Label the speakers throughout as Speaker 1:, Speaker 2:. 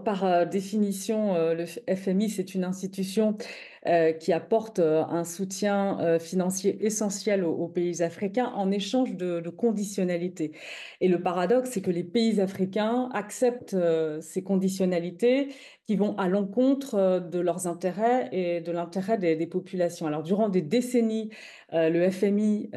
Speaker 1: Par définition, le FMI, c'est une institution qui apporte un soutien financier essentiel aux pays africains en échange de conditionnalités. Et le paradoxe, c'est que les pays africains acceptent ces conditionnalités qui vont à l'encontre de leurs intérêts et de l'intérêt des populations. Alors, durant des décennies, le FMI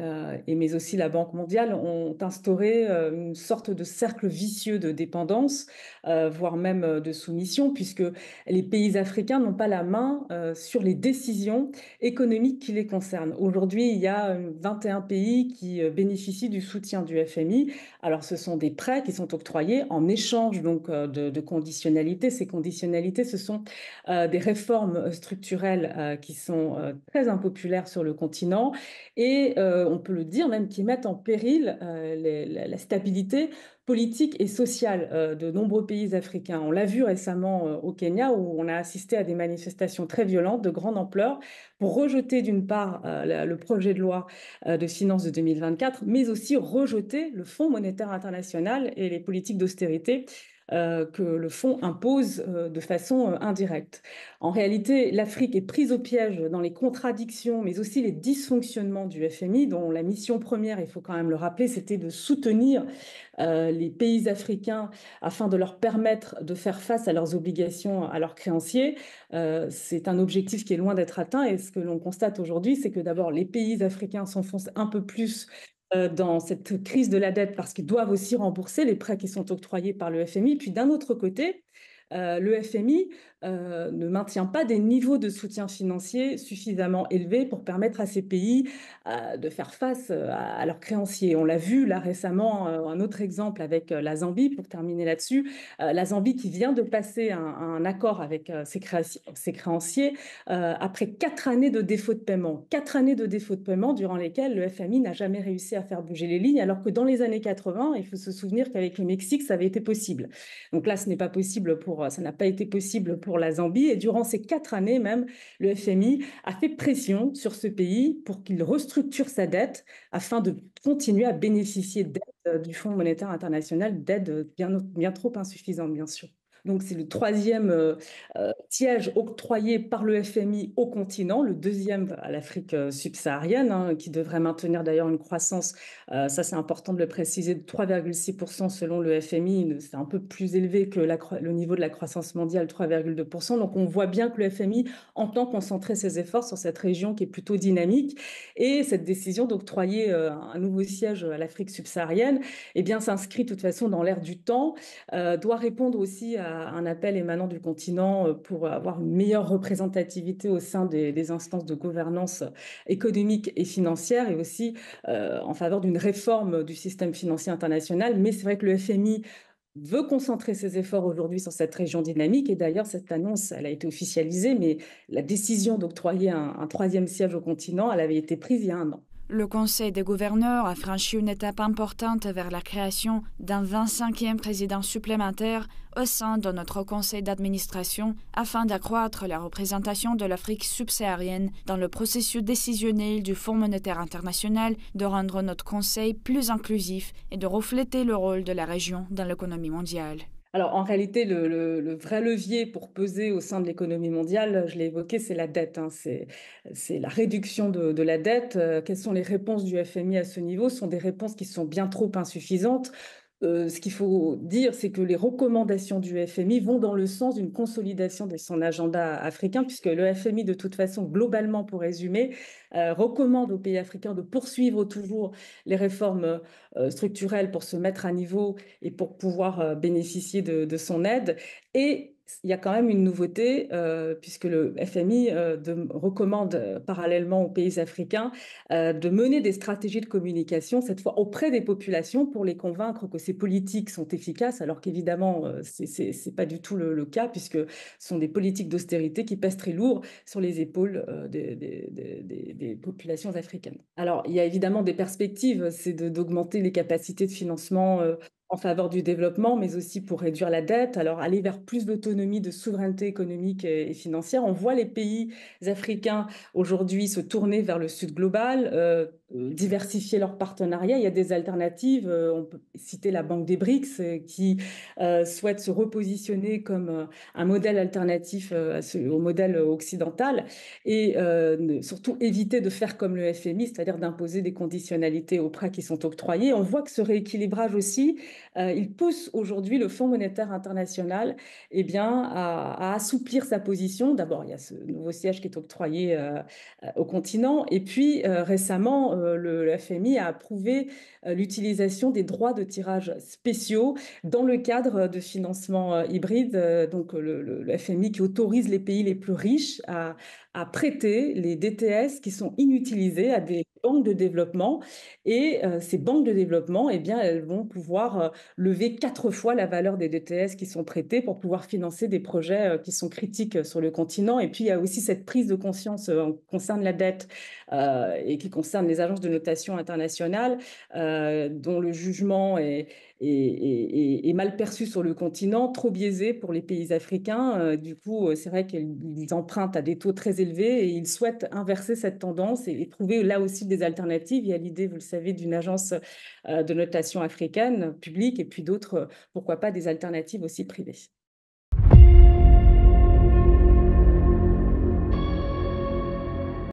Speaker 1: mais aussi la Banque mondiale ont instauré une sorte de cercle vicieux de dépendance voire même de soumission, puisque les pays africains n'ont pas la main sur les décisions économiques qui les concernent. Aujourd'hui, il y a 21 pays qui bénéficient du soutien du FMI. Alors, ce sont des prêts qui sont octroyés en échange donc de conditionnalités. Ces conditionnalités, ce sont des réformes structurelles qui sont très impopulaires sur le continent et on peut le dire même qui mettent en péril la stabilité politique et sociale de nombreux pays africains. On l'a vu récemment au Kenya où on a assisté à des manifestations très violentes de grande ampleur pour rejeter d'une part le projet de loi de finances de 2024, mais aussi rejeter le Fonds monétaire international et les politiques d'austérité que le fonds impose de façon indirecte. En réalité, l'Afrique est prise au piège dans les contradictions, mais aussi les dysfonctionnements du FMI, dont la mission première, il faut quand même le rappeler, c'était de soutenir les pays africains afin de leur permettre de faire face à leurs obligations à leurs créanciers. C'est un objectif qui est loin d'être atteint et ce que l'on constate aujourd'hui, c'est que d'abord les pays africains s'enfoncent un peu plus dans cette crise de la dette parce qu'ils doivent aussi rembourser les prêts qui sont octroyés par le FMI. Puis d'un autre côté, le FMI ne maintient pas des niveaux de soutien financier suffisamment élevés pour permettre à ces pays de faire face à leurs créanciers. On l'a vu là récemment, un autre exemple avec la Zambie, pour terminer là-dessus. La Zambie qui vient de passer un accord avec ses créanciers après 4 années de défaut de paiement. 4 années de défaut de paiement durant lesquelles le FMI n'a jamais réussi à faire bouger les lignes, alors que dans les années 80, il faut se souvenir qu'avec le Mexique, ça avait été possible. Donc là, ça n'a pas été possible pour la Zambie. Et durant ces 4 années même, le FMI a fait pression sur ce pays pour qu'il restructure sa dette afin de continuer à bénéficier d'aides du Fonds monétaire international, d'aides bien trop insuffisantes, bien sûr. Donc, c'est le troisième siège octroyé par le FMI au continent, le deuxième à l'Afrique subsaharienne, hein, qui devrait maintenir d'ailleurs une croissance, ça c'est important de le préciser, de 3,6% selon le FMI. C'est un peu plus élevé que le niveau de la croissance mondiale, 3,2%. Donc on voit bien que le FMI entend concentrer ses efforts sur cette région qui est plutôt dynamique. Et cette décision d'octroyer un nouveau siège à l'Afrique subsaharienne, eh bien, s'inscrit de toute façon dans l'ère du temps, doit répondre aussi à un appel émanant du continent pour avoir une meilleure représentativité au sein des instances de gouvernance économique et financière et aussi en faveur d'une réforme du système financier international. Mais c'est vrai que le FMI veut concentrer ses efforts aujourd'hui sur cette région dynamique. Et d'ailleurs, cette annonce, elle a été officialisée, mais la décision d'octroyer un troisième siège au continent, elle avait été prise il y a un an.
Speaker 2: Le Conseil des gouverneurs a franchi une étape importante vers la création d'un 25e président supplémentaire au sein de notre conseil d'administration afin d'accroître la représentation de l'Afrique subsaharienne dans le processus décisionnel du Fonds monétaire international, de rendre notre conseil plus inclusif et de refléter le rôle de la région dans l'économie mondiale.
Speaker 1: Alors, en réalité, le vrai levier pour peser au sein de l'économie mondiale, je l'ai évoqué, c'est la dette, hein. C'est la réduction de la dette. Quelles sont les réponses du FMI à ce niveau? Ce sont des réponses qui sont bien trop insuffisantes. Ce qu'il faut dire, c'est que les recommandations du FMI vont dans le sens d'une consolidation de son agenda africain, puisque le FMI, de toute façon, globalement, pour résumer, recommande aux pays africains de poursuivre toujours les réformes structurelles pour se mettre à niveau et pour pouvoir bénéficier de son aide. Et il y a quand même une nouveauté, puisque le FMI recommande parallèlement aux pays africains de mener des stratégies de communication, cette fois auprès des populations, pour les convaincre que ces politiques sont efficaces, alors qu'évidemment, c'est pas du tout le cas, puisque ce sont des politiques d'austérité qui pèsent très lourd sur les épaules des populations africaines. Alors, il y a évidemment des perspectives, c'est d'augmenter les capacités de financement en faveur du développement, mais aussi pour réduire la dette. Alors, aller vers plus d'autonomie, de souveraineté économique et financière. On voit les pays africains aujourd'hui se tourner vers le Sud global, diversifier leurs partenariats. Il y a des alternatives. On peut citer la Banque des BRICS qui souhaite se repositionner comme un modèle alternatif au modèle occidental et surtout éviter de faire comme le FMI, c'est-à-dire d'imposer des conditionnalités aux prêts qui sont octroyés. On voit que ce rééquilibrage aussi, il pousse aujourd'hui le Fonds monétaire international eh bien, à assouplir sa position. D'abord, il y a ce nouveau siège qui est octroyé au continent. Et puis, récemment, le FMI a approuvé l'utilisation des droits de tirage spéciaux dans le cadre de financement hybride. Donc, le FMI qui autorise les pays les plus riches à prêter les DTS qui sont inutilisés à des banques de développement. Et ces banques de développement, eh bien, elles vont pouvoir lever 4 fois la valeur des DTS qui sont prêtés pour pouvoir financer des projets qui sont critiques sur le continent. Et puis, il y a aussi cette prise de conscience qui concerne la dette et qui concerne les agences de notation internationales, dont le jugement est mal perçu sur le continent, trop biaisé pour les pays africains. Du coup, c'est vrai qu'ils empruntent à des taux très élevés et ils souhaitent inverser cette tendance et trouver là aussi des alternatives. Il y a l'idée, vous le savez, d'une agence de notation africaine publique et puis d'autres, pourquoi pas des alternatives aussi privées.